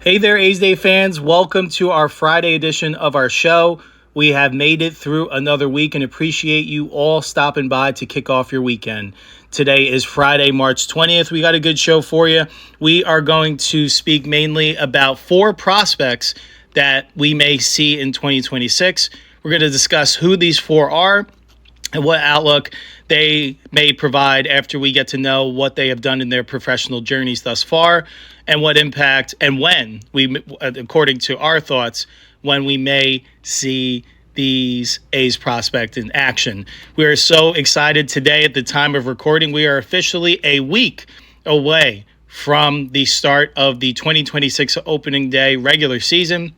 Hey there, A's Day fans. Welcome to our Friday edition of our show. We have made it through another week and appreciate you all stopping by to kick off your weekend. Today is Friday, March 20th. We got a good show for you. We are going to speak mainly about 4 prospects that we may see in 2026. We're going to discuss who these 4 are and what outlook they may provide after we get to know what they have done in their professional journeys thus far and what impact and when we, according to our thoughts, when we may see these A's prospect in action. We are so excited today at the time of recording. We are officially a week away from the start of the 2026 opening day regular season,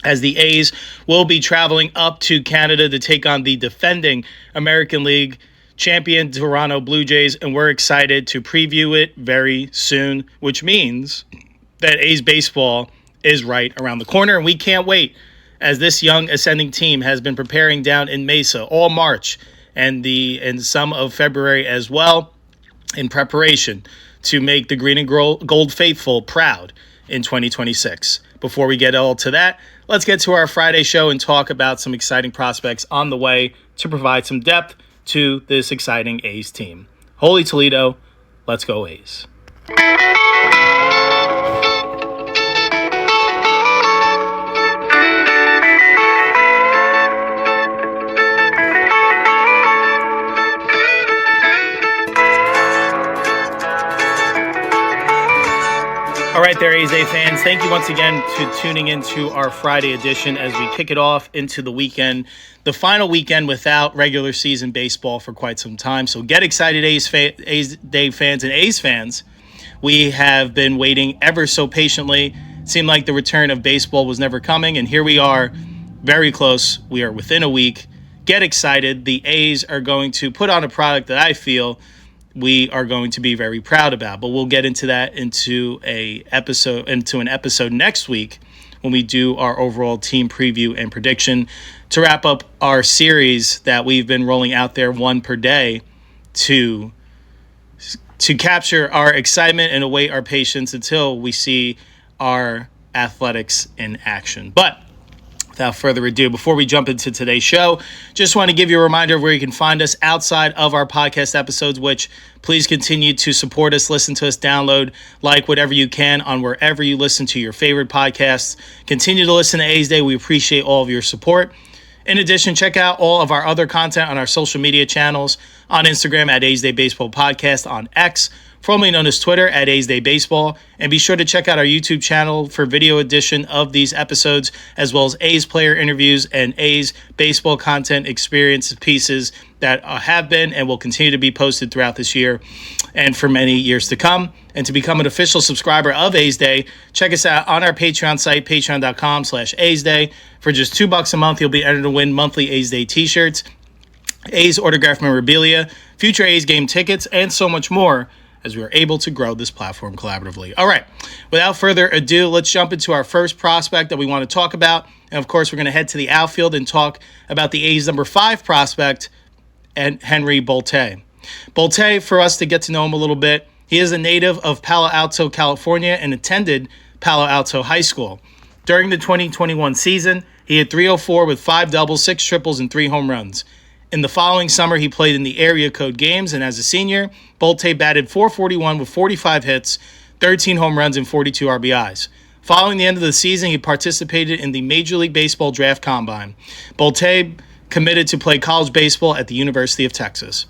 as the A's will be traveling up to Canada to take on the defending American League champion Toronto Blue Jays, and we're excited to preview it very soon, which means that A's baseball is right around the corner, and we can't wait, as this young ascending team has been preparing down in Mesa all March and some of February as well in preparation to make the green and gold faithful proud in 2026. Before we get all to that, let's get to our Friday show and talk about some exciting prospects on the way to provide some depth to this exciting A's team. Holy Toledo, let's go A's. All right there, A's Day fans. Thank you once again for tuning into our Friday edition as we kick it off into the weekend, the final weekend without regular season baseball for quite some time. So get excited, A's Day fans and A's fans. We have been waiting ever so patiently. It seemed like the return of baseball was never coming, and here we are, very close. We are within a week. Get excited. The A's are going to put on a product that I feel we are going to be very proud about, but we'll get into that into an episode next week when we do our overall team preview and prediction to wrap up our series that we've been rolling out there, one per day, to capture our excitement and await our patience until we see our athletics in action. But without further ado, before we jump into today's show, just want to give you a reminder of where you can find us outside of our podcast episodes, which please continue to support us, listen to us, download, like whatever you can on wherever you listen to your favorite podcasts. Continue to listen to A's Day. We appreciate all of your support. In addition, check out all of our other content on our social media channels, on Instagram at A's Day Baseball Podcast, on X, formerly known as Twitter, at A's Day Baseball, and be sure to check out our YouTube channel for video edition of these episodes, as well as A's player interviews and A's baseball content experience pieces that have been and will continue to be posted throughout this year and for many years to come. And to become an official subscriber of A's Day, check us out on our Patreon site, patreon.com/A's Day. For just $2 a month, you'll be entered to win monthly A's Day t-shirts, A's autographed memorabilia, future A's game tickets, and so much more, as we are able to grow this platform collaboratively. All right, without further ado, let's jump into our first prospect that we want to talk about. And of course, we're going to head to the outfield and talk about the A's number 5 prospect, and Henry Bolte. Bolte, for us to get to know him a little bit, he is a native of Palo Alto, California, and attended Palo Alto High School. During the 2021 season, he had .304 with 5 doubles, 6 triples, and 3 home runs. In the following summer, he played in the area code games, and as a senior, Bolte batted .441 with 45 hits, 13 home runs, and 42 RBIs. Following the end of the season, he participated in the Major League Baseball Draft Combine. Bolte committed to play college baseball at the University of Texas.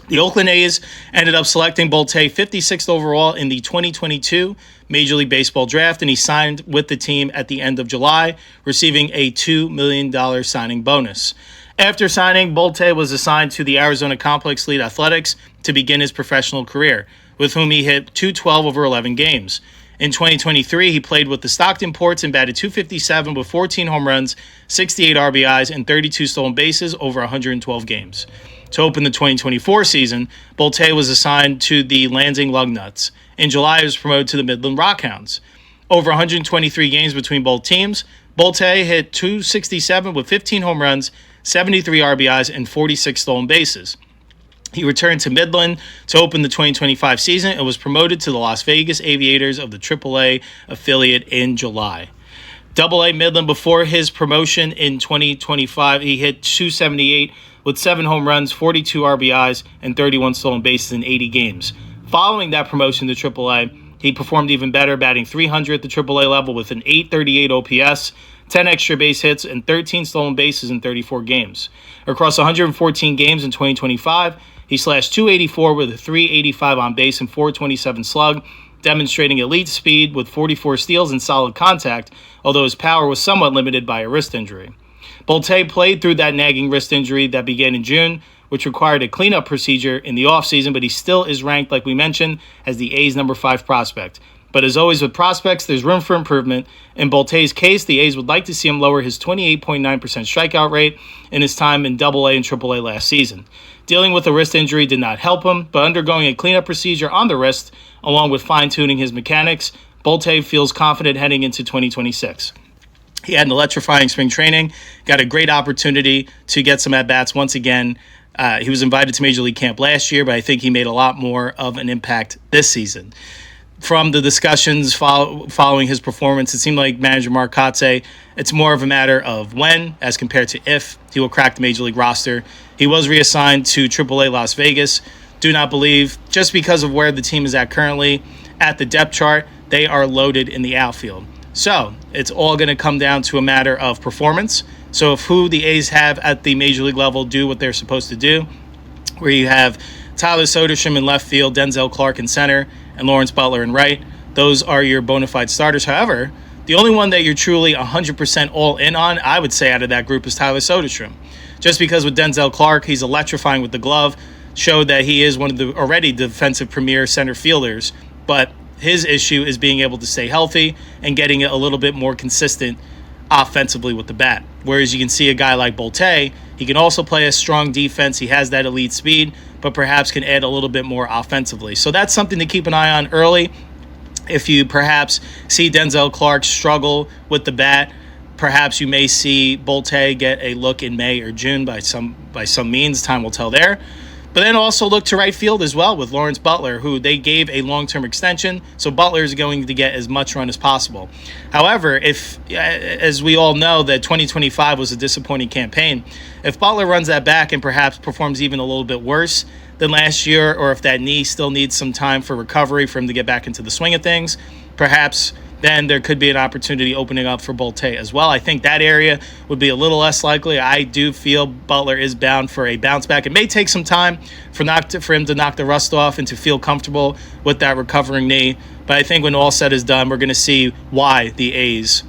The Oakland A's ended up selecting Bolte 56th overall in the 2022 Major League Baseball Draft, and he signed with the team at the end of July, receiving a $2 million signing bonus. After signing, Bolte was assigned to the Arizona Complex Lead Athletics to begin his professional career, with whom he hit .212 over 11 games. In 2023, he played with the Stockton Ports and batted .257 with 14 home runs, 68 RBIs, and 32 stolen bases over 112 games. To open the 2024 season, Bolte was assigned to the Lansing Lugnuts. In July, he was promoted to the Midland Rockhounds. Over 123 games between both teams, Bolte hit .267 with 15 home runs, 73 RBIs, and 46 stolen bases. He returned to Midland to open the 2025 season and was promoted to the Las Vegas Aviators of the AAA affiliate in July. AA Midland, before his promotion in 2025, he hit .278 with 7 home runs, 42 RBIs, and 31 stolen bases in 80 games. Following that promotion to AAA, he performed even better, batting .300 at the AAA level with an .838 OPS, 10 extra base hits, and 13 stolen bases in 34 games. Across 114 games in 2025, he slashed .284 with a .385 on base and .427 slug, demonstrating elite speed with 44 steals and solid contact, although his power was somewhat limited by a wrist injury. Bolte played through that nagging wrist injury that began in June, which required a cleanup procedure in the offseason, but he still is ranked, like we mentioned, as the A's number 5 prospect. But as always with prospects, there's room for improvement. In Bolte's case, the A's would like to see him lower his 28.9% strikeout rate in his time in AA and AAA last season. Dealing with a wrist injury did not help him, but undergoing a cleanup procedure on the wrist, along with fine-tuning his mechanics, Bolte feels confident heading into 2026. He had an electrifying spring training, got a great opportunity to get some at-bats once again. He was invited to Major League Camp last year, but I think he made a lot more of an impact this season. From the discussions following his performance, it seemed like manager Mark Kotsay, it's more of a matter of when as compared to if he will crack the Major League roster. He was reassigned to AAA Las Vegas. Do not believe, just because of where the team is at currently, at the depth chart, they are loaded in the outfield. So it's all going to come down to a matter of performance. So if who the A's have at the Major League level do what they're supposed to do, where you have Tyler Soderstrom in left field, Denzel Clark in center, and Lawrence Butler in right, those are your bona fide starters. However, the only one that you're truly 100% all in on, I would say, out of that group is Tyler Soderstrom. Just because with Denzel Clark, he's electrifying with the glove, showed that he is one of the already defensive premier center fielders, but his issue is being able to stay healthy and getting it a little bit more consistent offensively with the bat. Whereas you can see a guy like Bolte, he can also play a strong defense. He has that elite speed, but perhaps can add a little bit more offensively. So that's something to keep an eye on early. If you perhaps see Denzel Clark struggle with the bat, perhaps you may see Bolte get a look in May or June by some means. Time will tell there. But then also look to right field as well with Lawrence Butler, who they gave a long-term extension, so Butler is going to get as much run as possible. However, if, as we all know, that 2025 was a disappointing campaign, if Butler runs that back and perhaps performs even a little bit worse than last year, or if that knee still needs some time for recovery for him to get back into the swing of things, perhaps then there could be an opportunity opening up for Bolte as well. I think that area would be a little less likely. I do feel Butler is bound for a bounce back. It may take some time for him to knock the rust off and to feel comfortable with that recovering knee. But I think when all said is done, we're going to see why the A's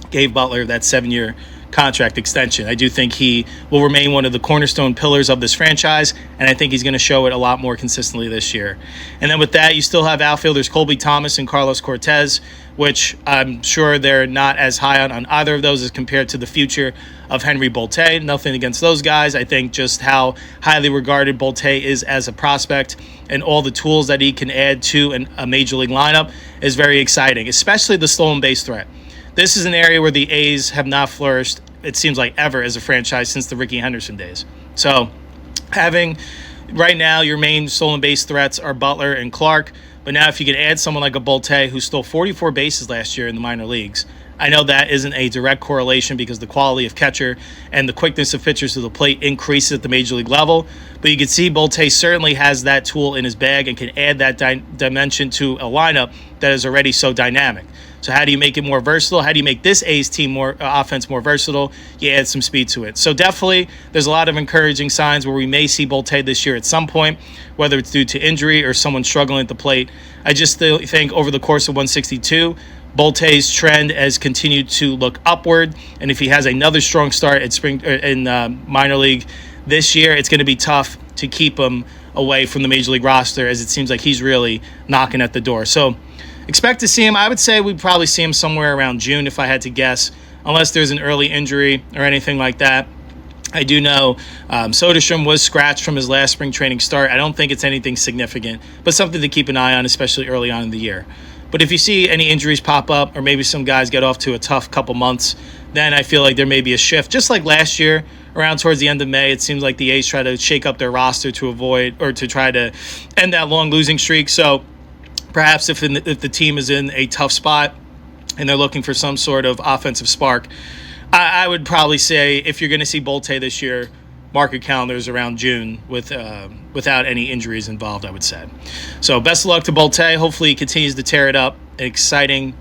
gave Butler that 7-year contract extension. I do think he will remain one of the cornerstone pillars of this franchise, and I think he's going to show it a lot more consistently this year. And then with that, you still have outfielders Colby Thomas and Carlos Cortez, which I'm sure they're not as high on either of those as compared to the future of Henry Bolte. Nothing against those guys. I think just how highly regarded Bolte is as a prospect and all the tools that he can add to a major league lineup is very exciting, especially the stolen base threat. This is an area where the A's have not flourished, it seems like, ever as a franchise since the Rickey Henderson days. So having right now your main stolen base threats are Butler and Clark, but now if you can add someone like a Bolte who stole 44 bases last year in the minor leagues, I know that isn't a direct correlation because the quality of catcher and the quickness of pitchers to the plate increases at the major league level, but you can see Bolte certainly has that tool in his bag and can add that dimension to a lineup that is already so dynamic. So how do you make it more versatile? How do you make this A's team offense more versatile? You add some speed to it. So definitely there's a lot of encouraging signs where we may see Bolte this year at some point, whether it's due to injury or someone struggling at the plate. I just still think over the course of 162, Bolte's trend has continued to look upward, and if he has another strong start at minor league this year, it's going to be tough to keep him away from the major league roster, as it seems like he's really knocking at the door. So expect to see him. I would say we'd probably see him somewhere around June if I had to guess, unless there's an early injury or anything like that. I do know Soderstrom was scratched from his last spring training start. I don't think it's anything significant, but something to keep an eye on, especially early on in the year. But if you see any injuries pop up, or maybe some guys get off to a tough couple months, then I feel like there may be a shift. Just like last year, around towards the end of May, it seems like the A's try to shake up their roster to avoid or to try to end that long losing streak. So perhaps if the team is in a tough spot and they're looking for some sort of offensive spark, I would probably say if you're going to see Bolte this year, mark your calendars around June without any injuries involved, I would say. So best of luck to Bolte. Hopefully he continues to tear it up. An exciting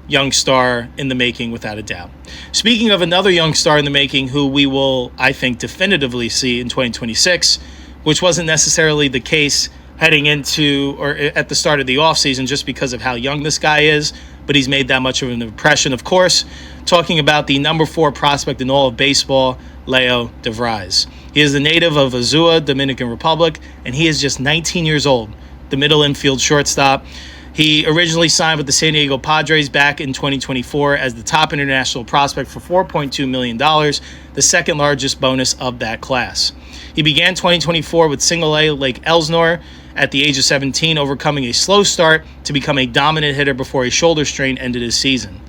young star in the making, without a doubt. Speaking of another young star in the making who we will, I think, definitively see in 2026, which wasn't necessarily the case heading into or at the start of the offseason just because of how young this guy is, but he's made that much of an impression, of course. Talking about the number 4 prospect in all of baseball, Leo DeVries. He is the native of Azua, Dominican Republic, and he is just 19 years old, the middle infield shortstop. He originally signed with the San Diego Padres back in 2024 as the top international prospect for $4.2 million, the second largest bonus of that class. He began 2024 with Single-A Lake Elsinore at the age of 17, overcoming a slow start to become a dominant hitter before a shoulder strain ended his season.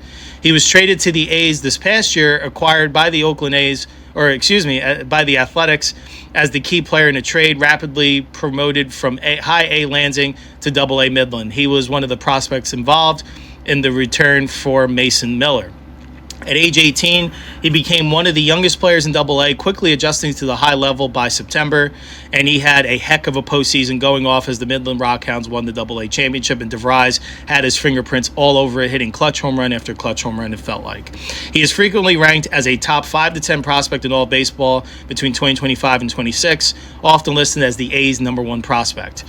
He was traded to the A's this past year, acquired by the by the Athletics as the key player in a trade, rapidly promoted from high A Lansing to Double A Midland. He was one of the prospects involved in the return for Mason Miller. At age 18, he became one of the youngest players in Double-A, quickly adjusting to the high level by September, and he had a heck of a postseason going off as the Midland Rockhounds won the Double-A championship, and DeVries had his fingerprints all over it, hitting clutch home run after clutch home run, it felt like. He is frequently ranked as a top 5 to 10 prospect in all baseball between 2025 and 26, often listed as the A's number 1 prospect.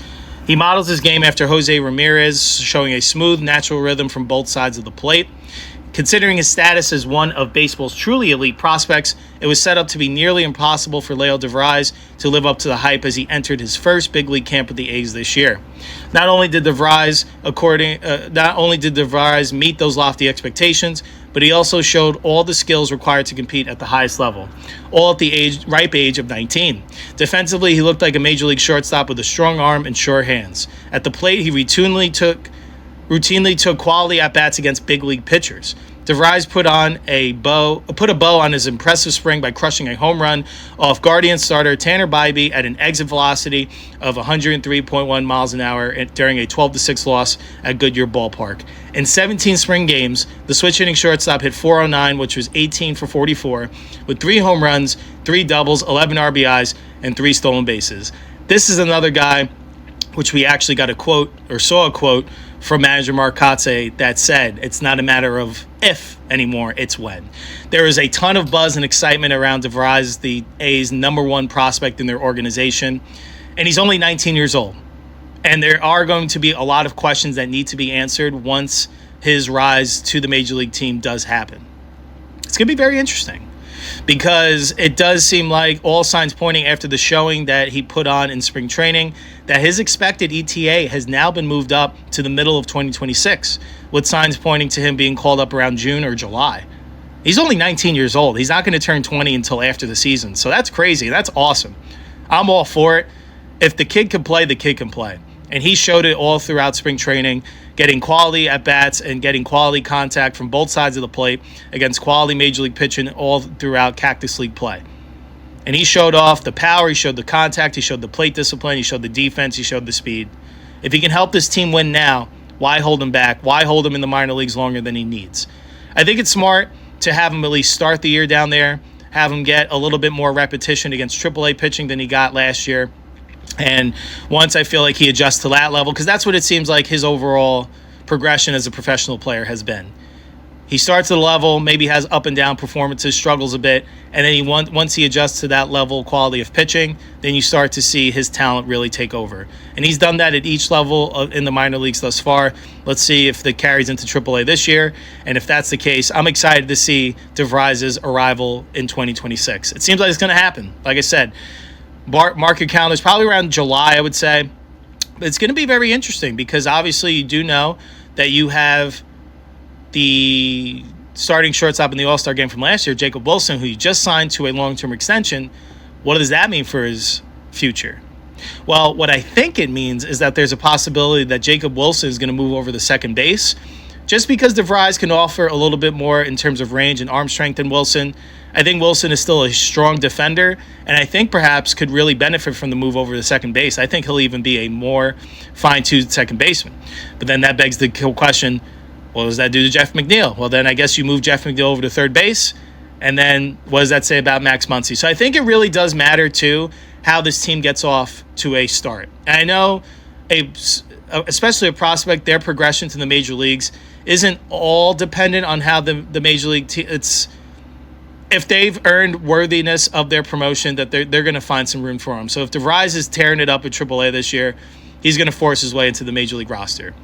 He models his game after Jose Ramirez, showing a smooth, natural rhythm from both sides of the plate. Considering his status as one of baseball's truly elite prospects, it was set up to be nearly impossible for Leo DeVries to live up to the hype as he entered his first big league camp with the A's this year. Not only did DeVries meet those lofty expectations, but he also showed all the skills required to compete at the highest level, all at the ripe age of 19. Defensively, he looked like a major league shortstop with a strong arm and sure hands. At the plate, he routinely took quality at-bats against big league pitchers. DeVries put a bow on his impressive spring by crushing a home run off Guardian starter Tanner Bybee at an exit velocity of 103.1 miles an hour during a 12-6 loss at Goodyear Ballpark. In 17 spring games, the switch-hitting shortstop hit .409, which was 18 for 44, with 3 home runs, 3 doubles, 11 RBIs, and 3 stolen bases. This is another guy which we actually got a quote or saw a quote from manager Mark Kotze that said, it's not a matter of if anymore, it's when. There is a ton of buzz and excitement around DeVries, the A's number 1 prospect in their organization, and he's only 19 years old. And there are going to be a lot of questions that need to be answered once his rise to the major league team does happen. It's going to be very interesting, because it does seem like all signs pointing after the showing that he put on in spring training that his expected ETA has now been moved up to the middle of 2026, with signs pointing to him being called up around June or July. He's only 19 years old. He's not going to turn 20 until after the season. So that's crazy. That's awesome. I'm all for it. If the kid can play, the kid can play. And he showed it all throughout spring training, getting quality at-bats and getting quality contact from both sides of the plate against quality major league pitching all throughout Cactus League play. And he showed off the power, he showed the contact, he showed the plate discipline, he showed the defense, he showed the speed. If he can help this team win now, why hold him back? Why hold him in the minor leagues longer than he needs? I think it's smart to have him at least start the year down there, have him get a little bit more repetition against AAA pitching than he got last year. And once I feel like he adjusts to that level, because that's what it seems like his overall progression as a professional player has been. He starts at a level, maybe has up and down performances, struggles a bit, and then once he adjusts to that level quality of pitching, then you start to see his talent really take over. And he's done that at each level in the minor leagues thus far. Let's see if that carries into AAA this year, and if that's the case, I'm excited to see DeVries' arrival in 2026. It seems like it's going to happen. Like I said, mark your calendars, probably around July, I would say. But it's going to be very interesting because obviously you do know that you have the starting shortstop in the All-Star game from last year, Jacob Wilson, who you just signed to a long-term extension. What does that mean for his future? Well, what I think it means is that there's a possibility that Jacob Wilson is going to move over to second base, just because DeVries can offer a little bit more in terms of range and arm strength than Wilson, I think Wilson is still a strong defender, and I think perhaps could really benefit from the move over to second base. I think he'll even be a more fine-tuned second baseman. But then that begs the question, what does that do to Jeff McNeil? Well, then I guess you move Jeff McNeil over to third base, and then what does that say about Max Muncy? So I think it really does matter, too, how this team gets off to a start. And I know, especially a prospect, their progression to the major leagues isn't all dependent on how the major league it's if they've earned worthiness of their promotion, that they're going to find some room for him. So if DeVries is tearing it up at AAA this year, he's going to force his way into the major league roster.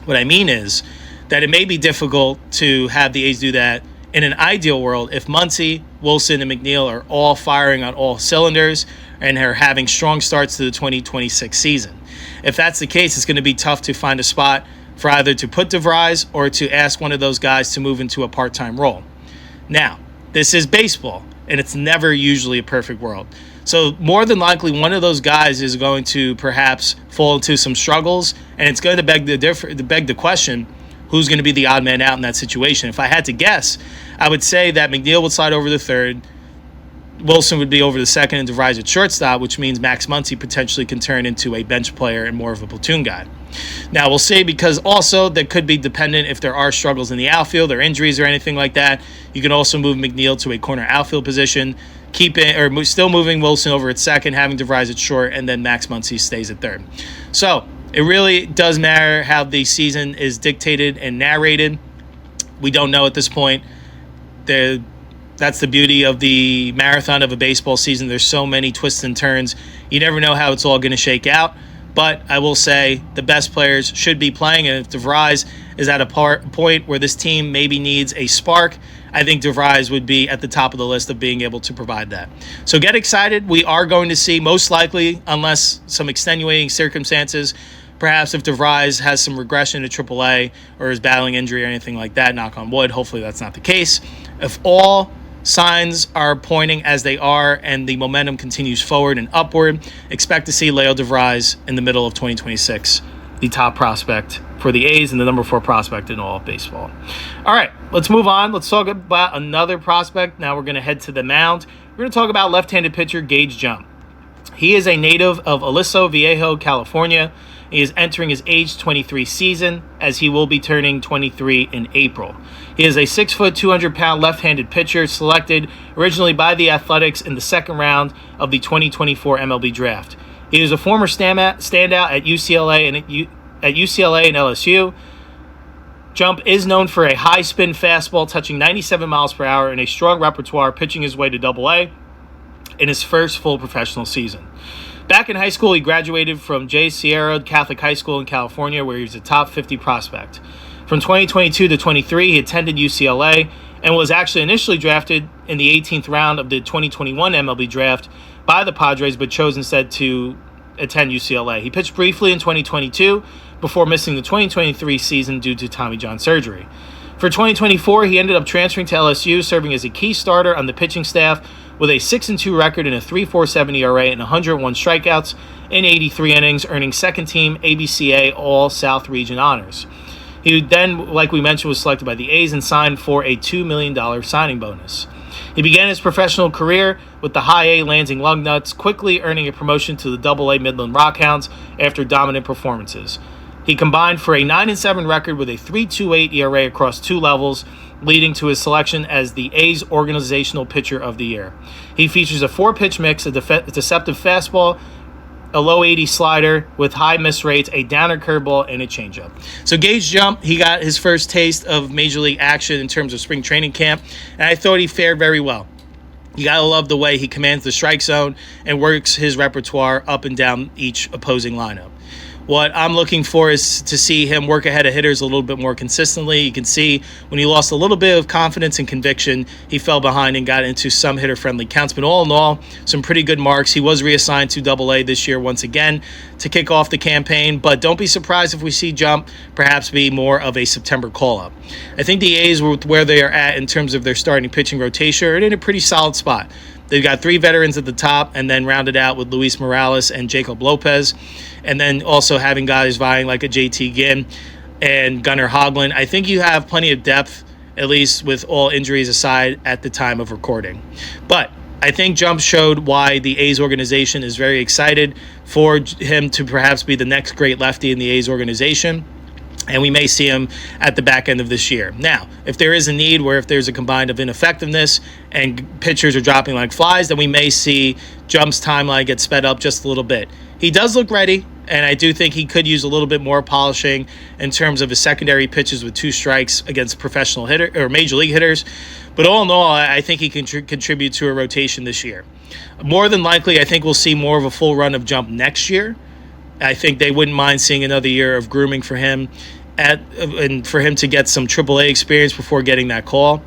What I mean is that it may be difficult to have the A's do that in an ideal world if Muncy, Wilson, and McNeil are all firing on all cylinders and are having strong starts to the 2026 season. If that's the case, it's going to be tough to find a spot for either to put DeVries or to ask one of those guys to move into a part-time role. Now, this is baseball, and it's never usually a perfect world. So more than likely, one of those guys is going to perhaps fall into some struggles, and it's going to beg the question, who's going to be the odd man out in that situation? If I had to guess, I would say that McNeil would slide over to third, Wilson would be over the second, and DeVries at shortstop, which means Max Muncy potentially can turn into a bench player and more of a platoon guy. Now, we'll see, because also that could be dependent if there are struggles in the outfield or injuries or anything like that. You can also move McNeil to a corner outfield position, still moving Wilson over at second, having DeVries at short, and then Max Muncy stays at third. So it really does matter how the season is dictated and narrated. We don't know at this point. That's the beauty of the marathon of a baseball season. There's so many twists and turns. You never know how it's all going to shake out. But I will say the best players should be playing. And if DeVries is at a point where this team maybe needs a spark, I think DeVries would be at the top of the list of being able to provide that. So get excited. We are going to see, most likely, unless some extenuating circumstances, perhaps if DeVries has some regression to AAA or is battling injury or anything like that, knock on wood, hopefully that's not the case. If all signs are pointing as they are and the momentum continues forward and upward, expect to see Leo DeVries in the middle of 2026, the top prospect for the A's and the number 4 prospect in all of baseball. All right, let's move on. Let's talk about another prospect. Now we're going to head to the mound. We're going to talk about left-handed pitcher Gage Jump. He is a native of Aliso Viejo, California. He is entering his age 23 season, as he will be turning 23 in April. He is a 6', 200-pound left-handed pitcher selected originally by the Athletics in the second round of the 2024 MLB Draft. He is a former standout at UCLA and LSU. Jump is known for a high-spin fastball touching 97 miles per hour and a strong repertoire, pitching his way to AA in his first full professional season. Back in high school, he graduated from J. Sierra Catholic High School in California, where he was a top 50 prospect. From 2022 to 23, he attended UCLA and was actually initially drafted in the 18th round of the 2021 MLB Draft by the Padres, but chose instead to attend UCLA. He pitched briefly in 2022 before missing the 2023 season due to Tommy John surgery. For 2024, he ended up transferring to LSU, serving as a key starter on the pitching staff with a 6-2 record and a 3.47 ERA and 101 strikeouts in 83 innings, earning second-team ABCA All-South Region honors. He then, like we mentioned, was selected by the A's and signed for a $2 million signing bonus. He began his professional career with the high-A Lansing Lugnuts, quickly earning a promotion to the AA Midland Rockhounds after dominant performances. He combined for a 9-7 record with a 3.28 ERA across 2 levels, leading to his selection as the A's Organizational Pitcher of the Year. He features a 4-pitch mix, a deceptive fastball, a low 80 slider with high miss rates, a downer curveball, and a changeup. So Gage Jump, he got his first taste of Major League action in terms of spring training camp, and I thought he fared very well. You got to love the way he commands the strike zone and works his repertoire up and down each opposing lineup. What I'm looking for is to see him work ahead of hitters a little bit more consistently. You can see when he lost a little bit of confidence and conviction, he fell behind and got into some hitter-friendly counts. But all in all, some pretty good marks. He was reassigned to AA this year once again to kick off the campaign. But don't be surprised if we see Jump perhaps be more of a September call-up. I think the A's, with where they are at in terms of their starting pitching rotation, are in a pretty solid spot. They've got 3 veterans at the top and then rounded out with Luis Morales and Jacob Lopez, and then also having guys vying like a JT Ginn and Gunnar Hoglund. I think you have plenty of depth, at least with all injuries aside at the time of recording. But I think Jump showed why the A's organization is very excited for him to perhaps be the next great lefty in the A's organization. And we may see him at the back end of this year. Now, if there is a need where if there's a combined of ineffectiveness and pitchers are dropping like flies, then we may see Jump's timeline get sped up just a little bit. He does look ready, and I do think he could use a little bit more polishing in terms of his secondary pitches with 2 strikes against professional hitter or major league hitters. But all in all, I think he can contribute to a rotation this year. More than likely, I think we'll see more of a full run of Jump next year. I think they wouldn't mind seeing another year of grooming for him and for him to get some AAA experience before getting that call.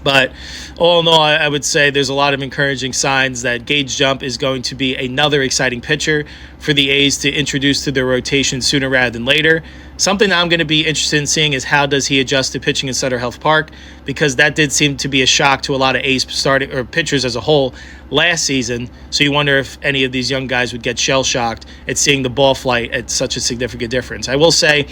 But all in all, I would say there's a lot of encouraging signs that Gage Jump is going to be another exciting pitcher for the A's to introduce to their rotation sooner rather than later. Something I'm going to be interested in seeing is how does he adjust to pitching in Sutter Health Park, because that did seem to be a shock to a lot of A's starting or pitchers as a whole last season. So you wonder if any of these young guys would get shell-shocked at seeing the ball flight at such a significant difference. I will say,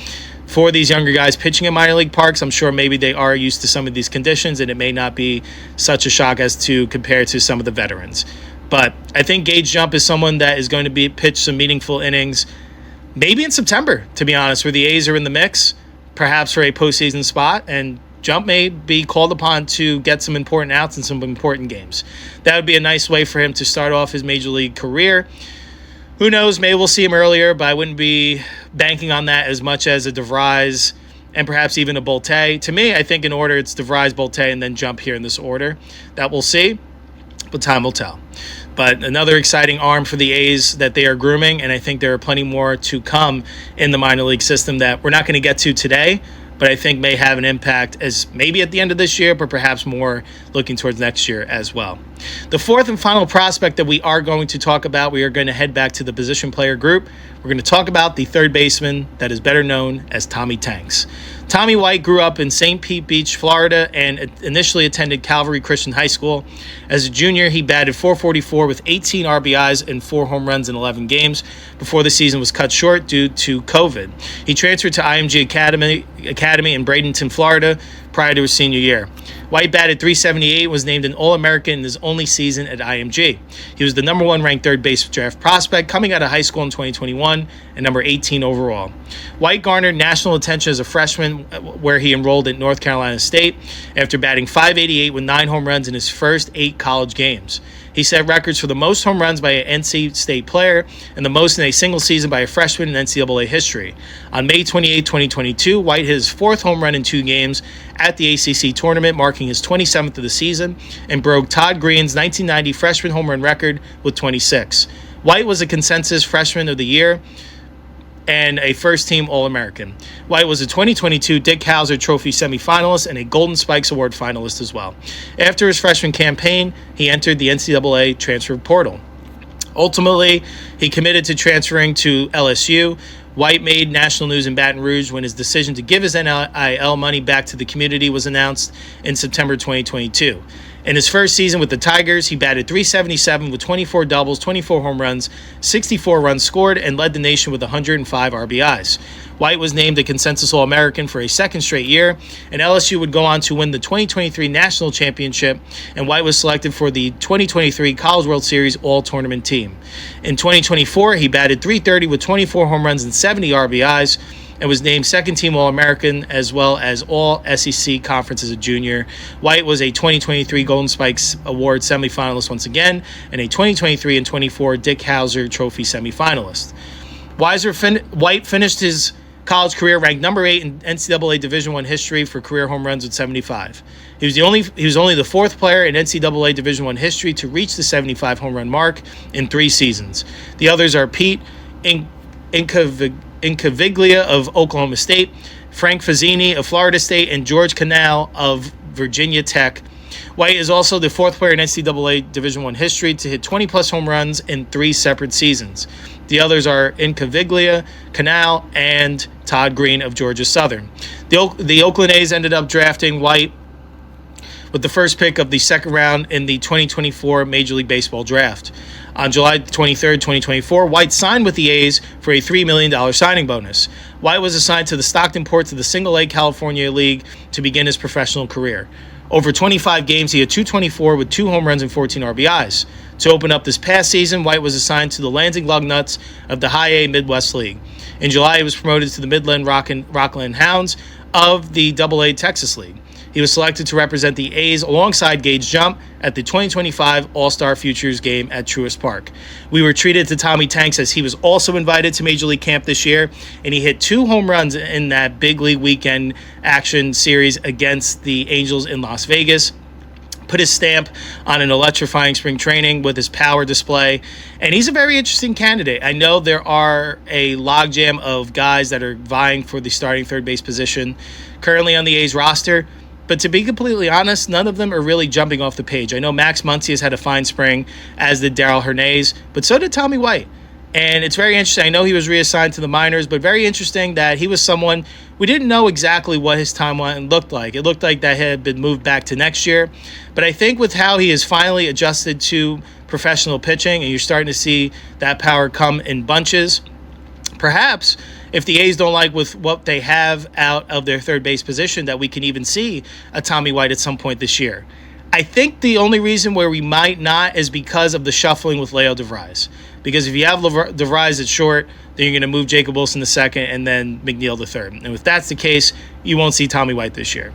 for these younger guys pitching in minor league parks, I'm sure maybe they are used to some of these conditions, and it may not be such a shock as to compare to some of the veterans. But I think Gage Jump is someone that is going to be pitch some meaningful innings, maybe in September, to be honest, where the A's are in the mix, perhaps for a postseason spot, and Jump may be called upon to get some important outs in some important games. That would be a nice way for him to start off his major league career. Who knows, maybe we'll see him earlier, but I wouldn't be banking on that as much as a DeVries and perhaps even a Bolte. To me, I think in order it's DeVries, Bolte, and then Jump here in this order. That we'll see, but time will tell. But another exciting arm for the A's that they are grooming, and I think there are plenty more to come in the minor league system that we're not going to get to today, but I think may have an impact as maybe at the end of this year, but perhaps more looking towards next year as well. The fourth and final prospect that we are going to talk about, we are going to head back to the position player group. We're going to talk about the third baseman that is better known as Tommy Tanks. Tommy White grew up in St. Pete Beach, Florida, and initially attended Calvary Christian High School. As a junior, he batted .444 with 18 RBIs and 4 home runs in 11 games before the season was cut short due to COVID. He transferred to IMG Academy in Bradenton, Florida, prior to his senior year. White batted .378, was named an All-American in his only season at IMG. He was the number 1 ranked third base draft prospect coming out of high school in 2021 and number 18 overall. White garnered national attention as a freshman, where he enrolled at North Carolina State after batting .588 with 9 home runs in his first 8 college games. He set records for the most home runs by an NC State player and the most in a single season by a freshman in NCAA history. On May 28, 2022, White hit his 4th home run in 2 games at the ACC tournament, marking his 27th of the season, and broke Todd Green's 1990 freshman home run record with 26. White was a consensus freshman of the year and a first-team All-American. White was a 2022 Dick Howser Trophy semifinalist and a Golden Spikes Award finalist as well. After his freshman campaign, he entered the NCAA transfer portal. Ultimately, he committed to transferring to LSU. White made national news in Baton Rouge when his decision to give his NIL money back to the community was announced in September 2022. In his first season with the Tigers, he batted .377 with 24 doubles, 24 home runs, 64 runs scored, and led the nation with 105 RBIs. White was named a consensus All-American for a second straight year, and LSU would go on to win the 2023 National Championship, and White was selected for the 2023 College World Series All-Tournament team. In 2024, he batted .330 with 24 home runs and 70 RBIs, and was named second-team All-American as well as All-SEC Conference as a junior. White was a 2023 Golden Spikes Award semifinalist once again, and a 2023 and 24 Dick Howser Trophy semifinalist. White finished his college career ranked number 8 in NCAA Division I history for career home runs with 75. He was only the 4th player in NCAA Division I history to reach the 75 home run mark in 3 seasons. The others are Pete Incaviglia of Oklahoma State, Frank Fazzini of Florida State, and George Canal of Virginia Tech. White is also the 4th player in NCAA Division I history to hit 20-plus home runs in 3 separate seasons. The others are Incaviglia, Canal, and Todd Green of Georgia Southern. The Oakland A's ended up drafting White with the first pick of the second round in the 2024 Major League Baseball draft. On July 23rd, 2024, White signed with the A's for a $3 million signing bonus. White was assigned to the Stockton Ports of the Single-A California League to begin his professional career. Over 25 games, he had .224 with 2 home runs and 14 RBIs. To open up this past season, White was assigned to the Lansing Lugnuts of the High A Midwest League. In July, he was promoted to the Midland Rockland Hounds of the AA Texas League. He was selected to represent the A's alongside Gage Jump at the 2025 All-Star Futures game at Truist Park. We were treated to Tommy Tanks as he was also invited to Major League Camp this year, and he hit 2 home runs in that big league weekend action series against the Angels in Las Vegas. Put his stamp on an electrifying spring training with his power display, and he's a very interesting candidate. I know there are a logjam of guys that are vying for the starting third base position currently on the A's roster, but to be completely honest, none of them are really jumping off the page. I know Max Muncy has had a fine spring, as did Darrell Hernandez, but so did Tommy White. And it's very interesting. I know he was reassigned to the minors, but very interesting that he was someone we didn't know exactly what his timeline looked like. It looked like that had been moved back to next year. But I think with how he has finally adjusted to professional pitching, and you're starting to see that power come in bunches, perhaps if the A's don't like with what they have out of their third base position, that we can even see a Tommy White at some point this year. I think the only reason where we might not is because of the shuffling with Leo DeVries. Because if you have DeVries at short, then you're going to move Jacob Wilson to second and then McNeil to third. And if that's the case, you won't see Tommy White this year.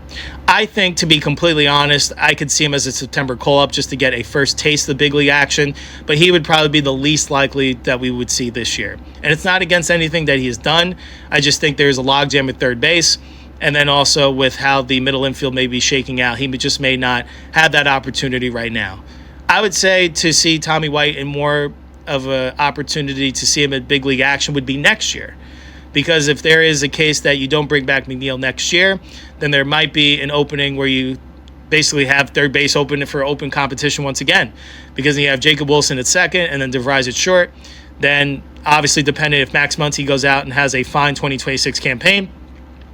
I think, to be completely honest, I could see him as a September call-up just to get a first taste of the big league action, but he would probably be the least likely that we would see this year. And it's not against anything that he has done. I just think there's a logjam at third base. And then also with how the middle infield may be shaking out, he just may not have that opportunity right now. I would say to see Tommy White in more of an opportunity to see him at big league action would be next year. Because if there is a case that you don't bring back McNeil next year, then there might be an opening where you basically have third base open for open competition once again. Because you have Jacob Wilson at second and then DeVries at short. Then obviously depending if Max Muncy goes out and has a fine 2026 campaign,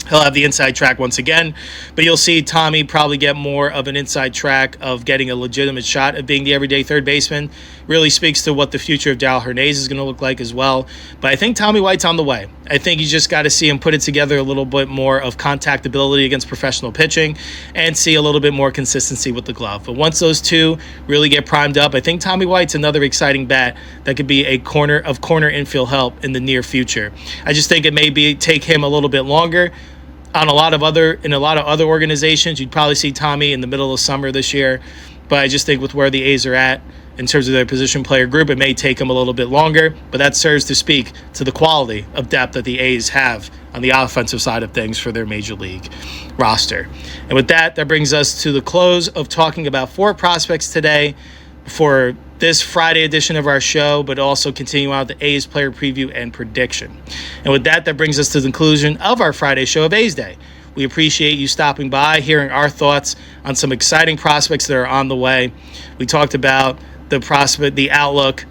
he'll have the inside track once again, but you'll see Tommy probably get more of an inside track of getting a legitimate shot at being the everyday third baseman. Really speaks to what the future of Darrell Hernandez is going to look like as well. But I think Tommy White's on the way. I think you just got to see him put it together a little bit more of contact ability against professional pitching and see a little bit more consistency with the glove. But once those two really get primed up, I think Tommy White's another exciting bat that could be a corner infield help in the near future. I just think it may take him a little bit longer. In a lot of other organizations, you'd probably see Tommy in the middle of summer this year. But I just think with where the A's are at in terms of their position player group, it may take them a little bit longer. But that serves to speak to the quality of depth that the A's have on the offensive side of things for their major league roster. And with that brings us to the close of talking about 4 prospects today for this Friday edition of our show, but also continue on with the A's player preview and prediction. And with that brings us to the conclusion of our Friday show of A's Day. We appreciate you stopping by, hearing our thoughts on some exciting prospects that are on the way. We talked about the outlook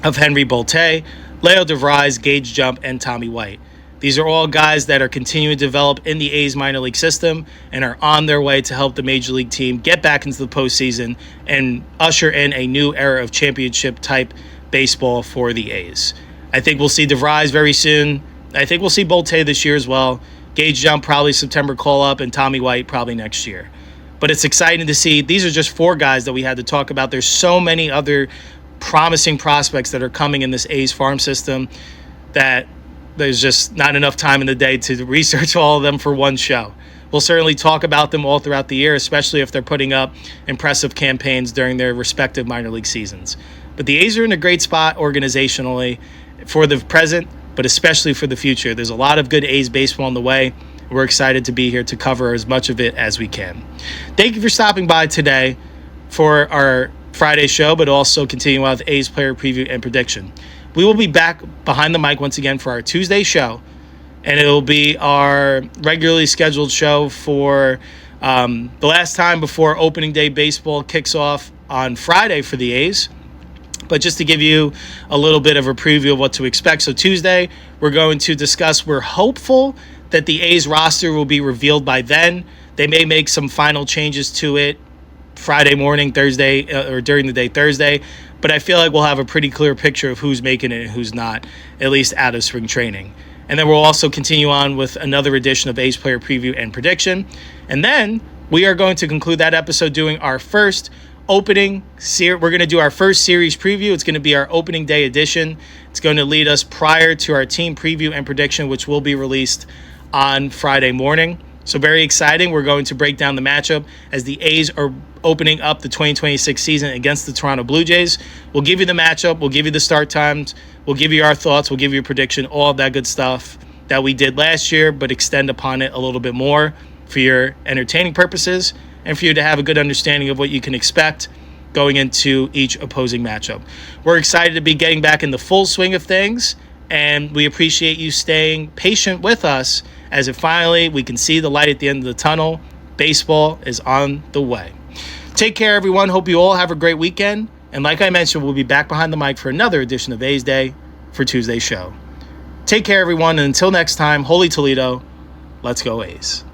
of Henry Bolte, Leo DeVries, Gage Jump, and Tommy White. These are all guys that are continuing to develop in the A's minor league system and are on their way to help the major league team get back into the postseason and usher in a new era of championship-type baseball for the A's. I think we'll see DeVries very soon. I think we'll see Bolte this year as well. Gage Jump probably September call-up, and Tommy White probably next year. But it's exciting to see. These are just 4 guys that we had to talk about. There's so many other promising prospects that are coming in this A's farm system that there's just not enough time in the day to research all of them for one show. We'll certainly talk about them all throughout the year, especially if they're putting up impressive campaigns during their respective minor league seasons. But the A's are in a great spot organizationally for the present, but especially for the future. There's a lot of good A's baseball on the way. We're excited to be here to cover as much of it as we can. Thank you for stopping by today for our Friday show, but also continuing on with A's player preview and prediction. We will be back behind the mic once again for our Tuesday show, and it will be our regularly scheduled show for the last time before opening day baseball kicks off on Friday for the A's. But just to give you a little bit of a preview of what to expect. So Tuesday, we're going to discuss, we're hopeful that the A's roster will be revealed by then. They may make some final changes to it Friday morning, Thursday, or during the day Thursday. But I feel like we'll have a pretty clear picture of who's making it and who's not, at least out of spring training. And then we'll also continue on with another edition of A's Player Preview and Prediction. And then we are going to conclude that episode doing our first opening series. We're going to do our first series preview. It's going to be our opening day edition. It's going to lead us prior to our team preview and prediction, which will be released on Friday morning. So very exciting. We're going to break down the matchup as the A's are opening up the 2026 season against the Toronto Blue Jays. We'll give you the matchup. We'll give you the start times. We'll give you our thoughts. We'll give you a prediction, all of that good stuff that we did last year, but extend upon it a little bit more for your entertaining purposes and for you to have a good understanding of what you can expect going into each opposing matchup. We're excited to be getting back in the full swing of things, and we appreciate you staying patient with us as we can see the light at the end of the tunnel. Baseball is on the way. Take care, everyone. Hope you all have a great weekend. And like I mentioned, we'll be back behind the mic for another edition of A's Day for Tuesday's show. Take care, everyone. And until next time, Holy Toledo, let's go A's.